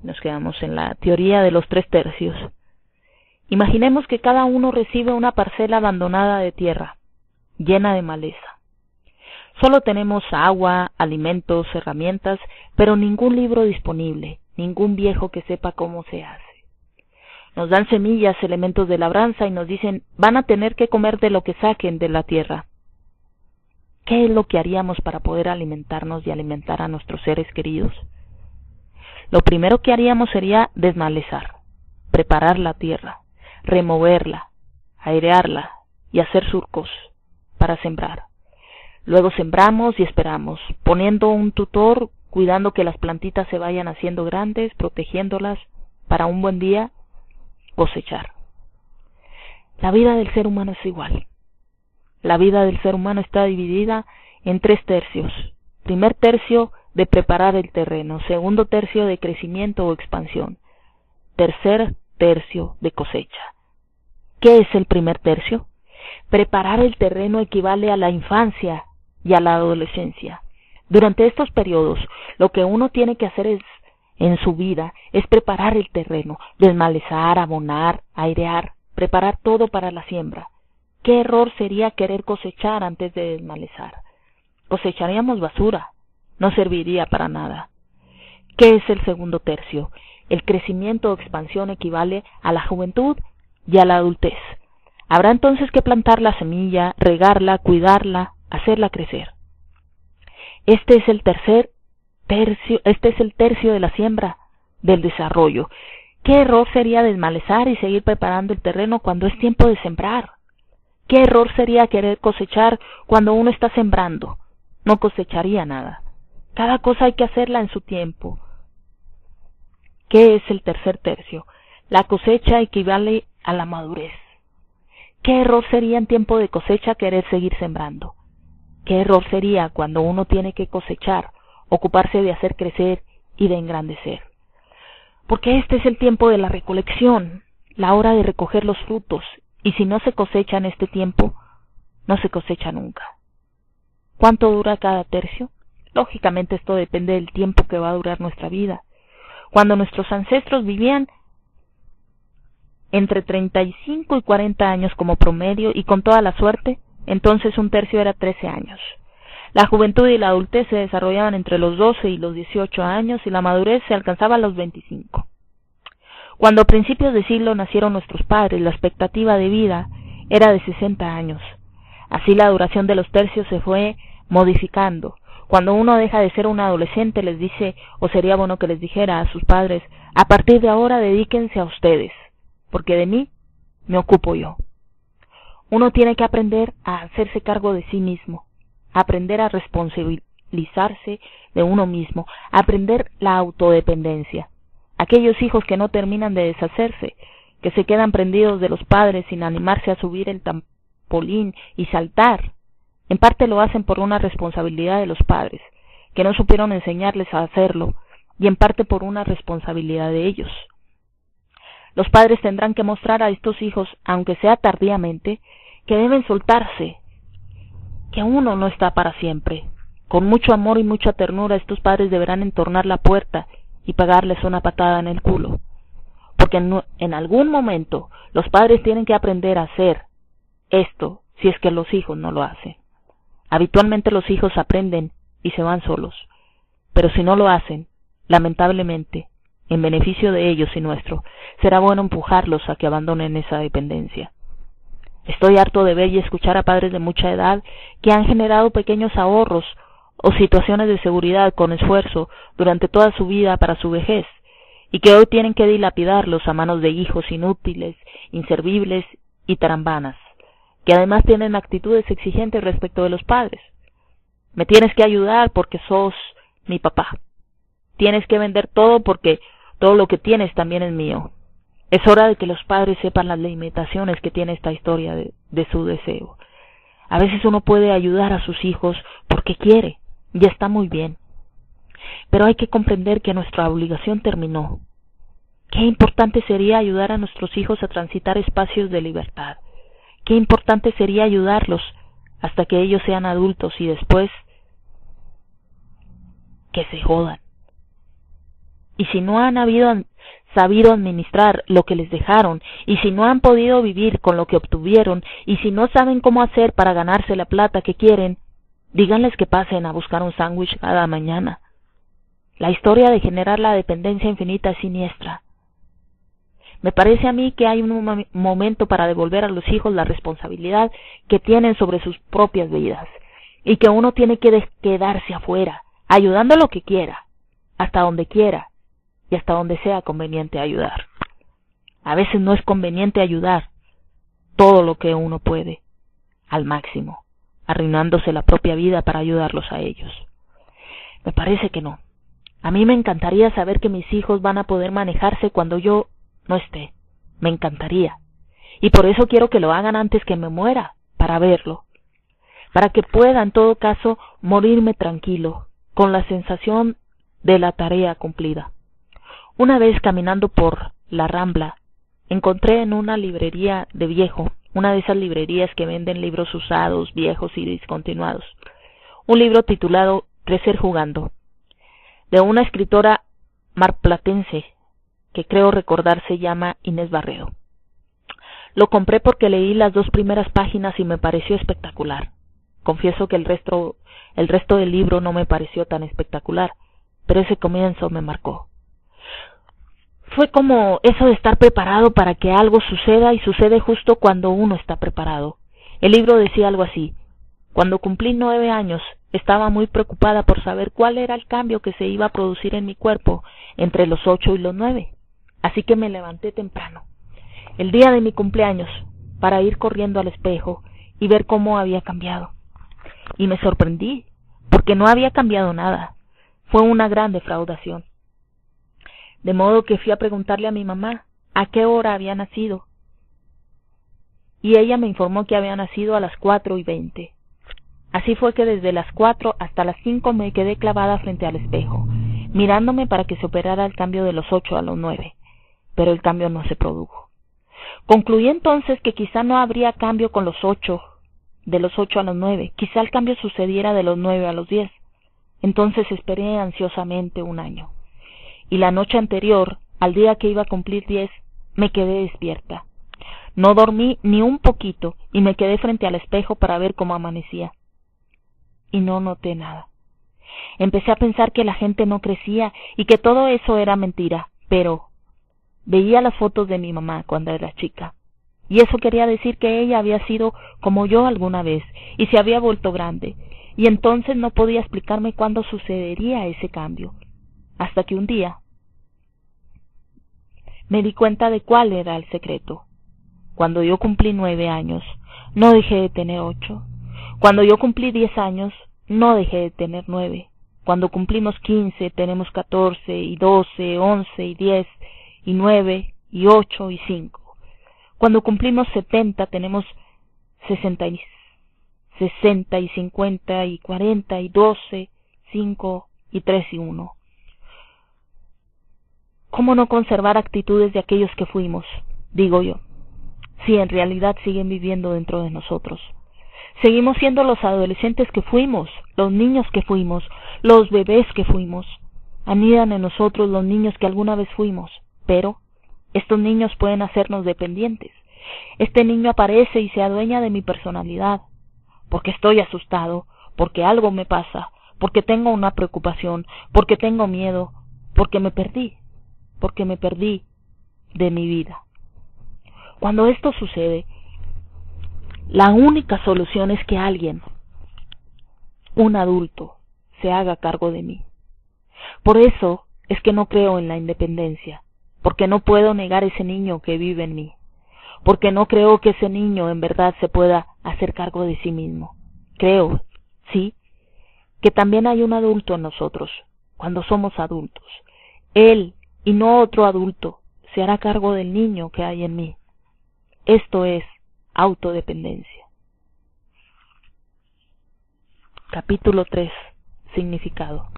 Nos quedamos en la teoría de los 3/3. Imaginemos que cada uno recibe una parcela abandonada de tierra, llena de maleza. Solo tenemos agua, alimentos, herramientas, pero ningún libro disponible, ningún viejo que sepa cómo se hace. Nos dan semillas, elementos de labranza y nos dicen, van a tener que comer de lo que saquen de la tierra. ¿Qué es lo que haríamos para poder alimentarnos y alimentar a nuestros seres queridos? Lo primero que haríamos sería desmalezar, preparar la tierra, removerla, airearla y hacer surcos para sembrar. Luego sembramos y esperamos, poniendo un tutor, cuidando que las plantitas se vayan haciendo grandes, protegiéndolas para un buen día cosechar. La vida del ser humano es igual. La vida del ser humano está dividida en 3/3. Primer tercio de preparar el terreno, segundo tercio de crecimiento o expansión, tercer tercio de cosecha. ¿Qué es el primer tercio? Preparar el terreno equivale a la infancia y a la adolescencia. Durante estos periodos, lo que uno tiene que hacer en su vida es preparar el terreno, desmalezar, abonar, airear, preparar todo para la siembra. ¿Qué error sería querer cosechar antes de desmalezar? Cosecharíamos basura, no serviría para nada. ¿Qué es el segundo tercio? El crecimiento o expansión equivale a la juventud y a la adultez. Habrá entonces que plantar la semilla, regarla, cuidarla, hacerla crecer. Este es el tercio de la siembra, del desarrollo. ¿Qué error sería desmalezar y seguir preparando el terreno cuando es tiempo de sembrar? ¿Qué error sería querer cosechar cuando uno está sembrando? No cosecharía nada. Cada cosa hay que hacerla en su tiempo. ¿Qué es el tercer tercio? La cosecha equivale a la madurez. ¿Qué error sería en tiempo de cosecha querer seguir sembrando? ¿Qué error sería cuando uno tiene que cosechar, ocuparse de hacer crecer y de engrandecer? Porque este es el tiempo de la recolección, la hora de recoger los frutos, y si no se cosecha en este tiempo, no se cosecha nunca. ¿Cuánto dura cada tercio? Lógicamente esto depende del tiempo que va a durar nuestra vida. Cuando nuestros ancestros vivían entre 35 y 40 años como promedio y con toda la suerte, entonces un tercio era 13 años. La juventud y la adultez se desarrollaban entre los 12 y los 18 años y la madurez se alcanzaba a los 25. Cuando a principios de siglo nacieron nuestros padres, la expectativa de vida era de 60 años. Así la duración de los tercios se fue modificando. Cuando uno deja de ser un adolescente, les dice, o sería bueno que les dijera a sus padres, a partir de ahora dedíquense a ustedes, porque de mí me ocupo yo. Uno tiene que aprender a hacerse cargo de sí mismo, aprender a responsabilizarse de uno mismo, aprender la autodependencia. Aquellos hijos que no terminan de deshacerse, que se quedan prendidos de los padres sin animarse a subir el trampolín y saltar, en parte lo hacen por una responsabilidad de los padres, que no supieron enseñarles a hacerlo, y en parte por una responsabilidad de ellos. Los padres tendrán que mostrar a estos hijos, aunque sea tardíamente, que deben soltarse, que uno no está para siempre. Con mucho amor y mucha ternura estos padres deberán entornar la puerta y pegarles una patada en el culo, porque en algún momento los padres tienen que aprender a hacer esto si es que los hijos no lo hacen. Habitualmente los hijos aprenden y se van solos, pero si no lo hacen, lamentablemente, en beneficio de ellos y nuestro, será bueno empujarlos a que abandonen esa dependencia. Estoy harto de ver y escuchar a padres de mucha edad que han generado pequeños ahorros o situaciones de seguridad con esfuerzo durante toda su vida para su vejez, y que hoy tienen que dilapidarlos a manos de hijos inútiles, inservibles y tarambanas, que además tienen actitudes exigentes respecto de los padres. Me tienes que ayudar porque sos mi papá. Tienes que vender todo porque todo lo que tienes también es mío. Es hora de que los padres sepan las limitaciones que tiene esta historia de su deseo. A veces uno puede ayudar a sus hijos porque quiere, y está muy bien. Pero hay que comprender que nuestra obligación terminó. Qué importante sería ayudar a nuestros hijos a transitar espacios de libertad. Qué importante sería ayudarlos hasta que ellos sean adultos y después que se jodan. y si no han sabido administrar lo que les dejaron, y si no han podido vivir con lo que obtuvieron, y si no saben cómo hacer para ganarse la plata que quieren, díganles que pasen a buscar un sándwich cada mañana. La historia de generar la dependencia infinita es siniestra. Me parece a mí que hay un momento para devolver a los hijos la responsabilidad que tienen sobre sus propias vidas, y que uno tiene que quedarse afuera, ayudando lo que quiera, hasta donde quiera, y hasta donde sea conveniente ayudar. A veces no es conveniente ayudar todo lo que uno puede, al máximo, arruinándose la propia vida para ayudarlos a ellos. Me parece que no. A mí me encantaría saber que mis hijos van a poder manejarse cuando yo no esté. Me encantaría. Y por eso quiero que lo hagan antes que me muera, para verlo. Para que pueda, en todo caso, morirme tranquilo, con la sensación de la tarea cumplida. Una vez caminando por la Rambla, encontré en una librería de viejo, una de esas librerías que venden libros usados, viejos y discontinuados, un libro titulado Crecer jugando, de una escritora marplatense, que creo recordar se llama Inés Barredo. Lo compré porque leí las 2 primeras páginas y me pareció espectacular. Confieso que el resto del libro no me pareció tan espectacular, pero ese comienzo me marcó. Fue como eso de estar preparado para que algo suceda, y sucede justo cuando uno está preparado. El libro decía algo así: cuando cumplí 9 años, estaba muy preocupada por saber cuál era el cambio que se iba a producir en mi cuerpo entre los 8 y los 9. Así que me levanté temprano, el día de mi cumpleaños, para ir corriendo al espejo y ver cómo había cambiado. Y me sorprendí, porque no había cambiado nada. Fue una gran defraudación. De modo que fui a preguntarle a mi mamá a qué hora había nacido. Y ella me informó que había nacido a las 4:20. Así fue que desde las 4 hasta las 5 me quedé clavada frente al espejo, mirándome para que se operara el cambio de los 8 a los 9. Pero el cambio no se produjo. Concluí entonces que quizá no habría cambio con de los 8 a los 9. Quizá el cambio sucediera de los 9 a los 10. Entonces esperé ansiosamente un año. Y la noche anterior, al día que iba a cumplir 10, me quedé despierta. No dormí ni un poquito y me quedé frente al espejo para ver cómo amanecía. Y no noté nada. Empecé a pensar que la gente no crecía y que todo eso era mentira, pero veía las fotos de mi mamá cuando era chica, y eso quería decir que ella había sido como yo alguna vez y se había vuelto grande, y entonces no podía explicarme cuándo sucedería ese cambio, hasta que un día me di cuenta de cuál era el secreto. Cuando yo cumplí 9 años, no dejé de tener 8. Cuando yo cumplí 10 años, no dejé de tener 9. Cuando cumplimos 15, tenemos 14 y 12, 11 y 10 y 9 y 8 y 5. Cuando cumplimos 70, tenemos 60 y 50 y 40 y 12, 5 y 3 y 1. ¿Cómo no conservar actitudes de aquellos que fuimos? Digo yo. Si en realidad siguen viviendo dentro de nosotros. Seguimos siendo los adolescentes que fuimos, los niños que fuimos, los bebés que fuimos. Anidan en nosotros los niños que alguna vez fuimos, pero estos niños pueden hacernos dependientes. Este niño aparece y se adueña de mi personalidad, porque estoy asustado, porque algo me pasa, porque tengo una preocupación, porque tengo miedo, porque me perdí de mi vida. Cuando esto sucede, la única solución es que alguien, un adulto, se haga cargo de mí. Por eso es que no creo en la independencia, porque no puedo negar ese niño que vive en mí, porque no creo que ese niño en verdad se pueda hacer cargo de sí mismo. Creo, sí, que también hay un adulto en nosotros, cuando somos adultos. Él, y no otro adulto, se hará cargo del niño que hay en mí. Esto es autodependencia. Capítulo 3. Significado.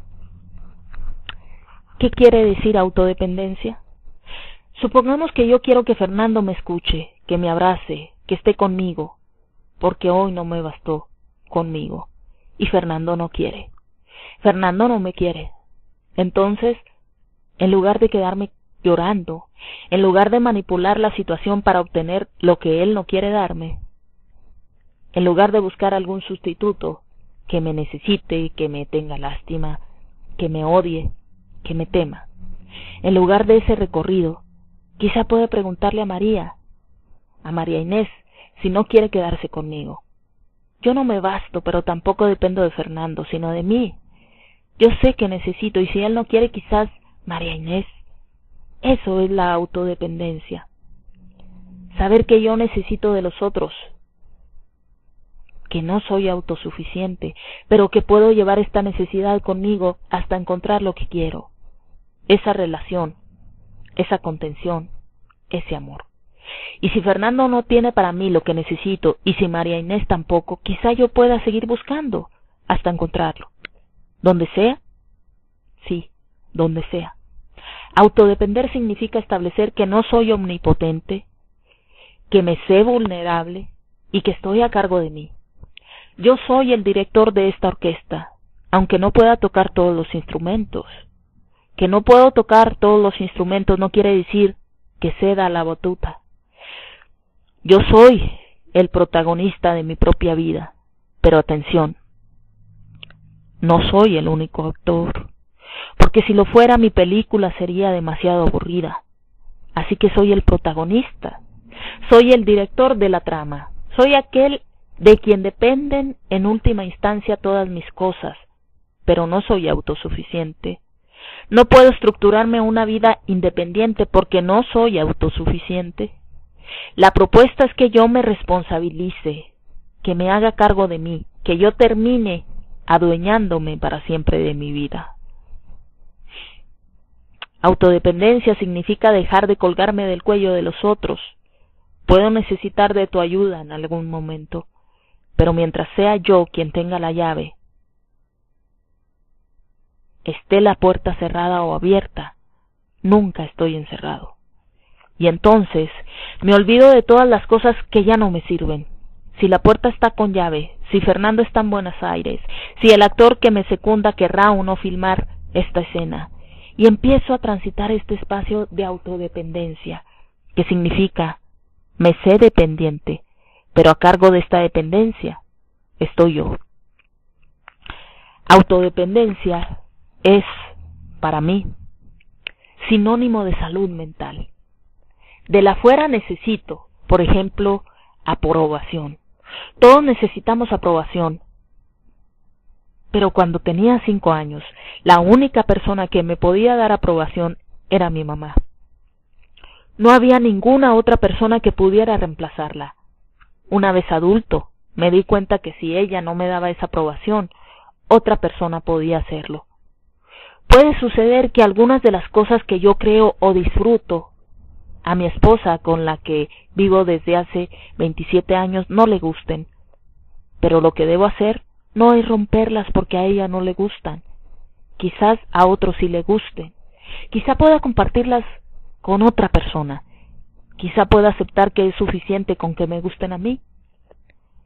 ¿Qué quiere decir autodependencia? Supongamos que yo quiero que Fernando me escuche, que me abrace, que esté conmigo, porque hoy no me bastó conmigo, y Fernando no quiere. Fernando no me quiere. Entonces, en lugar de quedarme llorando, en lugar de manipular la situación para obtener lo que él no quiere darme, en lugar de buscar algún sustituto que me necesite, que me tenga lástima, que me odie, que me tema. En lugar de ese recorrido, quizá pueda preguntarle a María Inés, si no quiere quedarse conmigo. Yo no me basto, pero tampoco dependo de Fernando, sino de mí. Yo sé que necesito, y si él no quiere, quizás María Inés. Eso es la autodependencia. Saber que yo necesito de los otros, que no soy autosuficiente, pero que puedo llevar esta necesidad conmigo hasta encontrar lo que quiero. Esa relación, esa contención, ese amor. Y si Fernando no tiene para mí lo que necesito, y si María Inés tampoco, quizá yo pueda seguir buscando hasta encontrarlo. ¿Donde sea? Sí, donde sea. Autodepender significa establecer que no soy omnipotente, que me sé vulnerable y que estoy a cargo de mí. Yo soy el director de esta orquesta, aunque no pueda tocar todos los instrumentos. Que no puedo tocar todos los instrumentos no quiere decir que ceda la batuta. Yo soy el protagonista de mi propia vida, pero atención, no soy el único actor, porque si lo fuera mi película sería demasiado aburrida. Así que soy el protagonista, soy el director de la trama, soy aquel de quien dependen en última instancia todas mis cosas, pero no soy autosuficiente. No puedo estructurarme una vida independiente porque no soy autosuficiente. La propuesta es que yo me responsabilice, que me haga cargo de mí, que yo termine adueñándome para siempre de mi vida. Autodependencia significa dejar de colgarme del cuello de los otros. Puedo necesitar de tu ayuda en algún momento, pero mientras sea yo quien tenga la llave, esté la puerta cerrada o abierta, nunca estoy encerrado. Y entonces me olvido de todas las cosas que ya no me sirven. Si la puerta está con llave, si Fernando está en Buenos Aires, si el actor que me secunda querrá o no filmar esta escena, y empiezo a transitar este espacio de autodependencia, que significa me sé dependiente, pero a cargo de esta dependencia estoy yo. Autodependencia es, para mí, sinónimo de salud mental. De la afuera necesito, por ejemplo, aprobación. Todos necesitamos aprobación. Pero cuando tenía 5 años, la única persona que me podía dar aprobación era mi mamá. No había ninguna otra persona que pudiera reemplazarla. Una vez adulto, me di cuenta que si ella no me daba esa aprobación, otra persona podía hacerlo. Puede suceder que algunas de las cosas que yo creo o disfruto, a mi esposa con la que vivo desde hace 27 años no le gusten, pero lo que debo hacer no es romperlas porque a ella no le gustan. Quizás a otros sí le gusten. Quizá pueda compartirlas con otra persona. Quizá pueda aceptar que es suficiente con que me gusten a mí.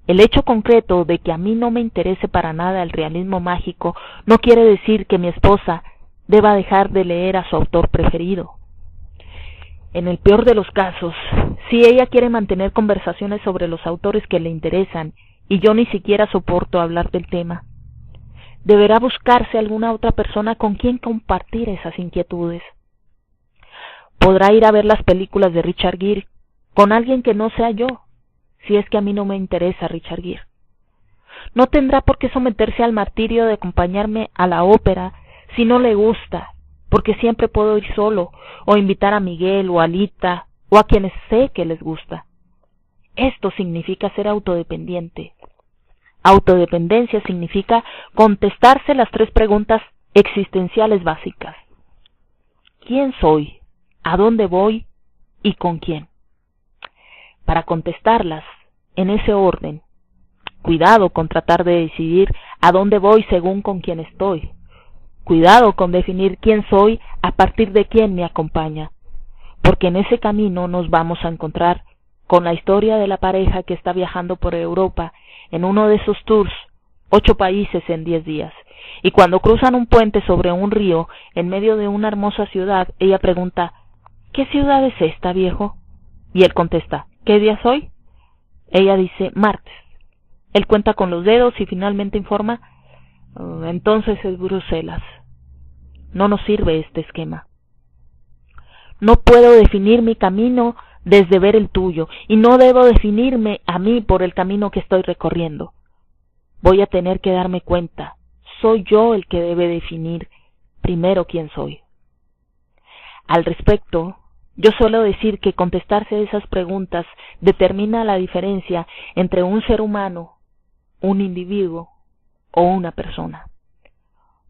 El hecho concreto de que a mí no me interese para nada el realismo mágico no quiere decir que mi esposa deba dejar de leer a su autor preferido. En el peor de los casos, si ella quiere mantener conversaciones sobre los autores que le interesan y yo ni siquiera soporto hablar del tema, deberá buscarse alguna otra persona con quien compartir esas inquietudes. Podrá ir a ver las películas de Richard Gere con alguien que no sea yo, si es que a mí no me interesa Richard Gere. No tendrá por qué someterse al martirio de acompañarme a la ópera si no le gusta, porque siempre puedo ir solo, o invitar a Miguel o a Lita, o a quienes sé que les gusta. Esto significa ser autodependiente. Autodependencia significa contestarse las 3 preguntas existenciales básicas. ¿Quién soy? ¿A dónde voy? ¿Y con quién? Para contestarlas en ese orden, cuidado con tratar de decidir a dónde voy según con quién estoy. Cuidado con definir quién soy a partir de quién me acompaña, porque en ese camino nos vamos a encontrar con la historia de la pareja que está viajando por Europa en uno de esos tours, 8 países en 10 días, Y cuando cruzan un puente sobre un río en medio de una hermosa ciudad, ella pregunta: ¿qué ciudad es esta, viejo? Y él contesta: ¿qué día es hoy? Ella dice: martes. Él cuenta con los dedos y finalmente informa: entonces es Bruselas. No nos sirve este esquema. No puedo definir mi camino desde ver el tuyo, y no debo definirme a mí por el camino que estoy recorriendo. Voy a tener que darme cuenta, soy yo el que debe definir primero quién soy. Al respecto, yo suelo decir que contestarse esas preguntas determina la diferencia entre un ser humano, un individuo o una persona,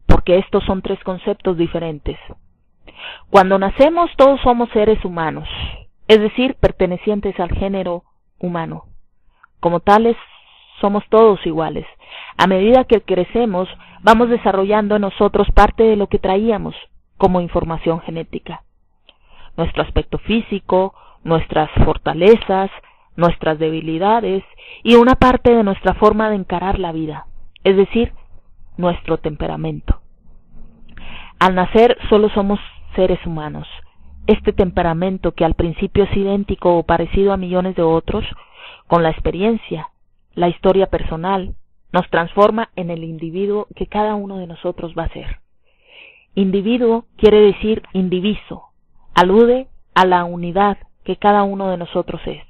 porque estos son tres conceptos diferentes. Cuando nacemos todos somos seres humanos, es decir, pertenecientes al género humano. Como tales, somos todos iguales. A medida que crecemos, vamos desarrollando en nosotros parte de lo que traíamos como información genética. Nuestro aspecto físico, nuestras fortalezas, nuestras debilidades y una parte de nuestra forma de encarar la vida, es decir, nuestro temperamento. Al nacer solo somos seres humanos. Este temperamento, que al principio es idéntico o parecido a millones de otros, con la experiencia, la historia personal, nos transforma en el individuo que cada uno de nosotros va a ser. Individuo quiere decir indiviso, alude a la unidad que cada uno de nosotros es,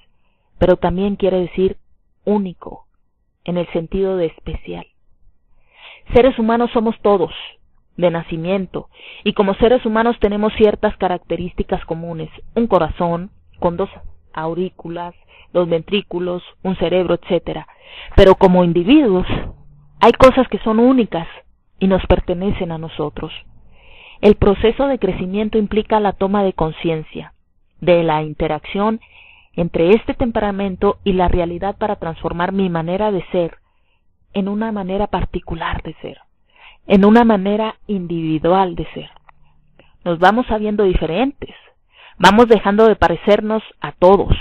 pero también quiere decir único, en el sentido de especial. Seres humanos somos todos, de nacimiento, y como seres humanos tenemos ciertas características comunes: un corazón con 2 aurículas, 2 ventrículos, un cerebro, etc. Pero como individuos hay cosas que son únicas y nos pertenecen a nosotros. El proceso de crecimiento implica la toma de conciencia de la interacción entre este temperamento y la realidad para transformar mi manera de ser en una manera particular de ser, en una manera individual de ser. Nos vamos sabiendo diferentes, vamos dejando de parecernos a todos.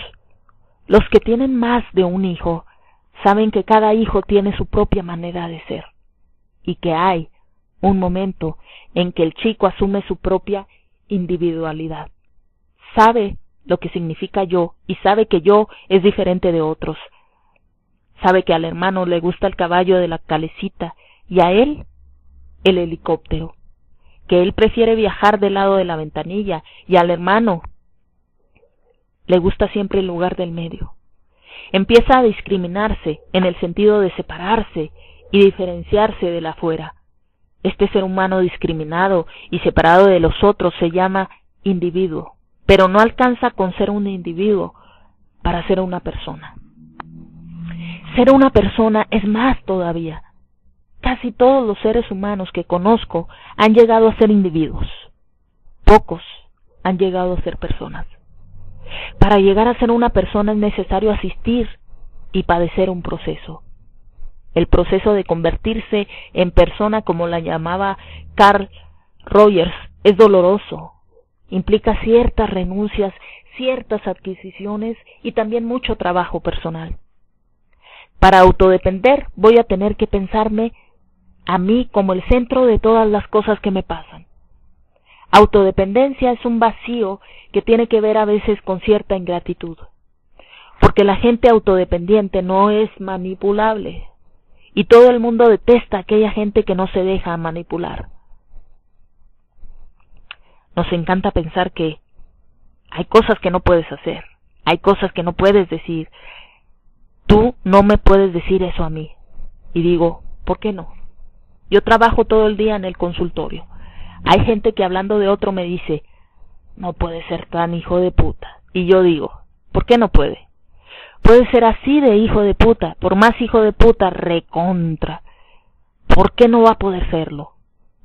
Los que tienen más de un hijo saben que cada hijo tiene su propia manera de ser y que hay un momento en que el chico asume su propia individualidad. Sabe lo que significa yo y sabe que yo es diferente de otros. Sabe que al hermano le gusta el caballo de la calecita y a él el helicóptero, que él prefiere viajar del lado de la ventanilla y al hermano le gusta siempre el lugar del medio. Empieza a discriminarse en el sentido de separarse y diferenciarse de la afuera. Este ser humano discriminado y separado de los otros se llama individuo, pero no alcanza con ser un individuo para ser una persona. Ser una persona es más todavía. Casi todos los seres humanos que conozco han llegado a ser individuos. Pocos han llegado a ser personas. Para llegar a ser una persona es necesario asistir y padecer un proceso. El proceso de convertirse en persona, como la llamaba Carl Rogers, es doloroso. Implica ciertas renuncias, ciertas adquisiciones y también mucho trabajo personal. Para autodepender voy a tener que pensarme a mí como el centro de todas las cosas que me pasan. Autodependencia es un vacío que tiene que ver a veces con cierta ingratitud, porque la gente autodependiente no es manipulable y todo el mundo detesta a aquella gente que no se deja manipular. Nos encanta pensar que hay cosas que no puedes hacer, hay cosas que no puedes decir. Tú no me puedes decir eso a mí. Y digo, ¿por qué no? Yo trabajo todo el día en el consultorio. Hay gente que hablando de otro me dice, no puede ser tan hijo de puta. Y yo digo, ¿por qué no puede? Puede ser así de hijo de puta, por más hijo de puta recontra. ¿Por qué no va a poder serlo?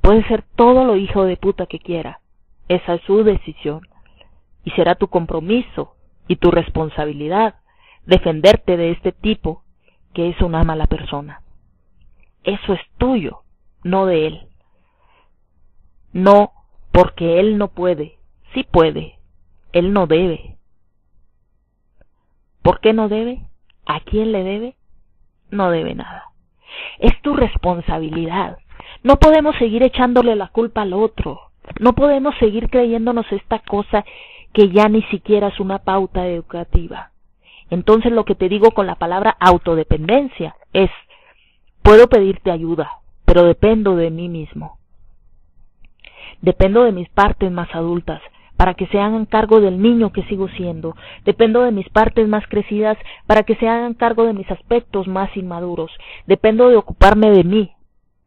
Puede ser todo lo hijo de puta que quiera. Esa es su decisión. Y será tu compromiso y tu responsabilidad defenderte de este tipo que es una mala persona. Eso es tuyo, no de él. No porque él no puede, sí puede, él no debe. ¿Por qué no debe? ¿A quién le debe? No debe nada. Es tu responsabilidad. No podemos seguir echándole la culpa al otro. No podemos seguir creyéndonos esta cosa que ya ni siquiera es una pauta educativa. Entonces lo que te digo con la palabra autodependencia es, puedo pedirte ayuda, pero dependo de mí mismo. Dependo de mis partes más adultas para que se hagan cargo del niño que sigo siendo. Dependo de mis partes más crecidas para que se hagan cargo de mis aspectos más inmaduros. Dependo de ocuparme de mí.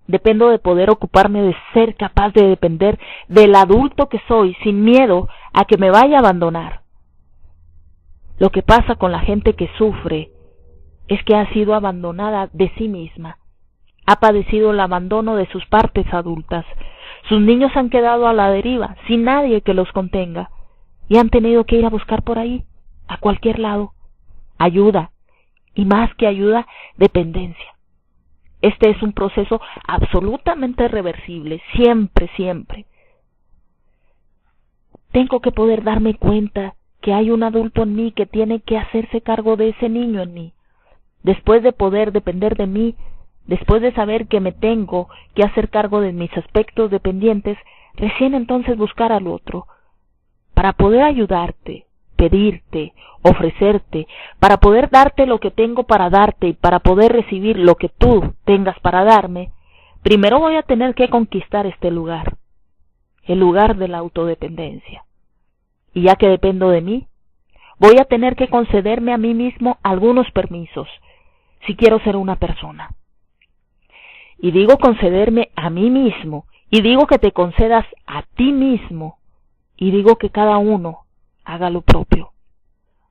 Dependo de poder ocuparme de ser capaz de depender del adulto que soy sin miedo a que me vaya a abandonar. Lo que pasa con la gente que sufre es que ha sido abandonada de sí misma. Ha padecido el abandono de sus partes adultas. Sus niños han quedado a la deriva, sin nadie que los contenga, y han tenido que ir a buscar por ahí, a cualquier lado, ayuda, y más que ayuda, dependencia. Este es un proceso absolutamente reversible, siempre, siempre. Tengo que poder darme cuenta que hay un adulto en mí que tiene que hacerse cargo de ese niño en mí. Después de poder depender de mí, después de saber que me tengo que hacer cargo de mis aspectos dependientes, recién entonces buscar al otro, para poder ayudarte, pedirte, ofrecerte, para poder darte lo que tengo para darte y para poder recibir lo que tú tengas para darme. Primero voy a tener que conquistar este lugar, el lugar de la autodependencia. Y ya que dependo de mí, voy a tener que concederme a mí mismo algunos permisos, si quiero ser una persona. Y digo concederme a mí mismo, y digo que te concedas a ti mismo, y digo que cada uno haga lo propio.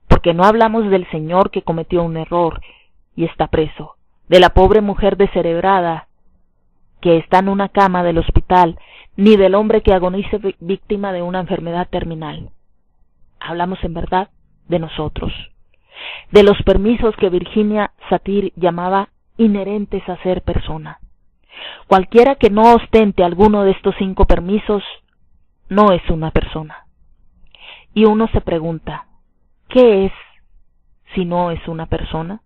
Porque no hablamos del señor que cometió un error y está preso, de la pobre mujer descerebrada que está en una cama del hospital, ni del hombre que agoniza víctima de una enfermedad terminal. Hablamos en verdad de nosotros, de los permisos que Virginia Satir llamaba inherentes a ser persona. Cualquiera que no ostente alguno de estos 5 permisos no es una persona. Y uno se pregunta, ¿qué es si no es una persona?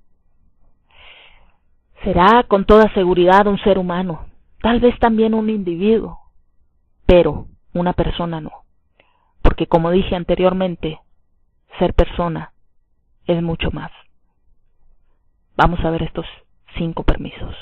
Será con toda seguridad un ser humano, tal vez también un individuo, pero una persona no. Porque como dije anteriormente, ser persona es mucho más. Vamos a ver estos 5 permisos.